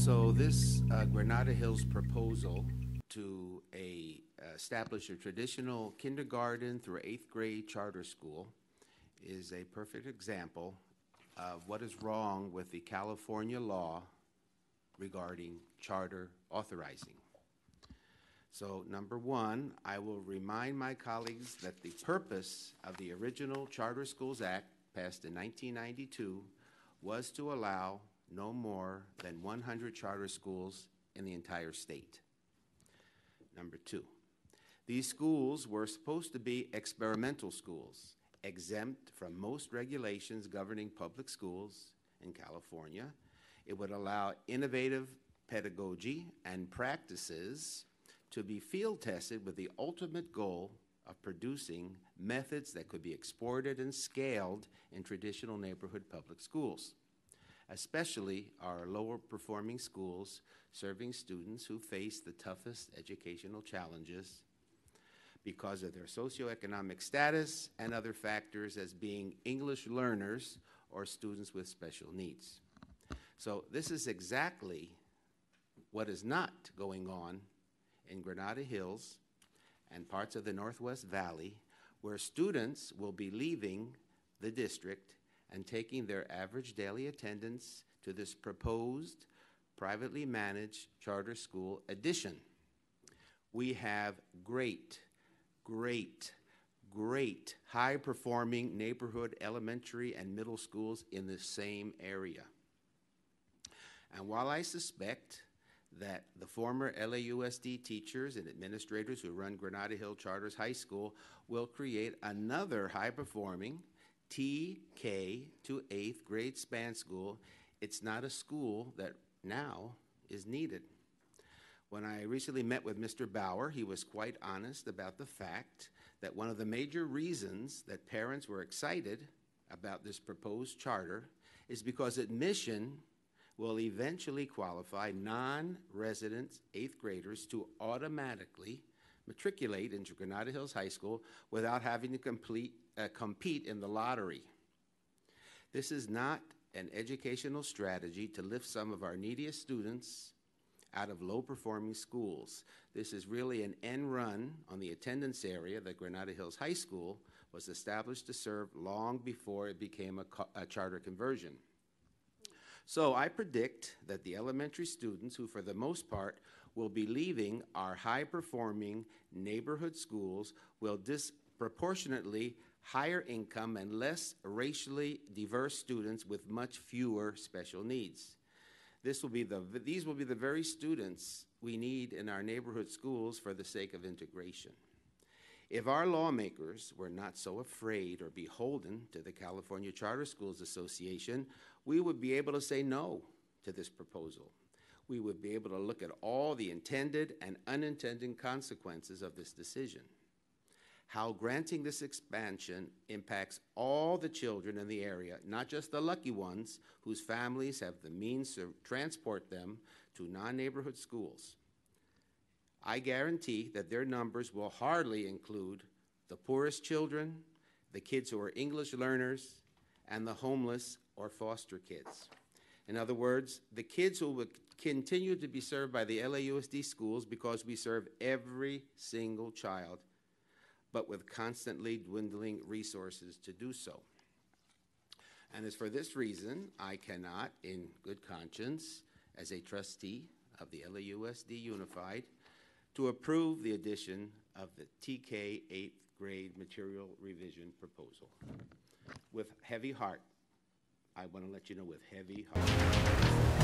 So this Granada Hills proposal to establish a traditional kindergarten through 8th grade charter school is a perfect example of what is wrong with the California law regarding charter authorizing. So number one, I will remind my colleagues that the purpose of the original Charter Schools Act passed in 1992 was to allow no more than 100 charter schools in the entire state. Number two, these schools were supposed to be experimental schools, exempt from most regulations governing public schools in California. It would allow innovative pedagogy and practices to be field tested with the ultimate goal of producing methods that could be exported and scaled in traditional neighborhood public schools, especially our lower performing schools serving students who face the toughest educational challenges because of their socioeconomic status and other factors as being English learners or students with special needs. So this is exactly what is not going on in Granada Hills and parts of the Northwest Valley, where students will be leaving the district and taking their average daily attendance to this proposed privately managed charter school addition. We have great high-performing neighborhood elementary and middle schools in the same area. And while I suspect that the former LAUSD teachers and administrators who run Granada Hill Charters High School will create another high-performing TK to 8th grade span school, it's not a school that now is needed. When I recently met with Mr. Bauer, he was quite honest about the fact that one of the major reasons that parents were excited about this proposed charter is because admission will eventually qualify non-resident 8th graders to automatically matriculate into Granada Hills High School without having to compete in the lottery. This is not an educational strategy to lift some of our neediest students out of low-performing schools. This is really an end run on the attendance area that Granada Hills High School was established to serve long before it became a charter conversion. So I predict that the elementary students, who for the most part will be leaving our high-performing neighborhood schools, will disproportionately higher income and less racially diverse students with much fewer special needs. These will be the very students we need in our neighborhood schools for the sake of integration. If our lawmakers were not so afraid or beholden to the California Charter Schools Association, we would be able to say no to this proposal. We would be able to look at all the intended and unintended consequences of this decision. How granting this expansion impacts all the children in the area, not just the lucky ones whose families have the means to transport them to non-neighborhood schools. I guarantee that their numbers will hardly include the poorest children, the kids who are English learners, and the homeless or foster kids. In other words, the kids who will continue to be served by the LAUSD schools because we serve every single child, but with constantly dwindling resources to do so. And it's for this reason I cannot, in good conscience, as a trustee of the LAUSD Unified, to approve the addition of the TK 8th grade material revision proposal. With heavy heart, I want to let you know, with heavy heart.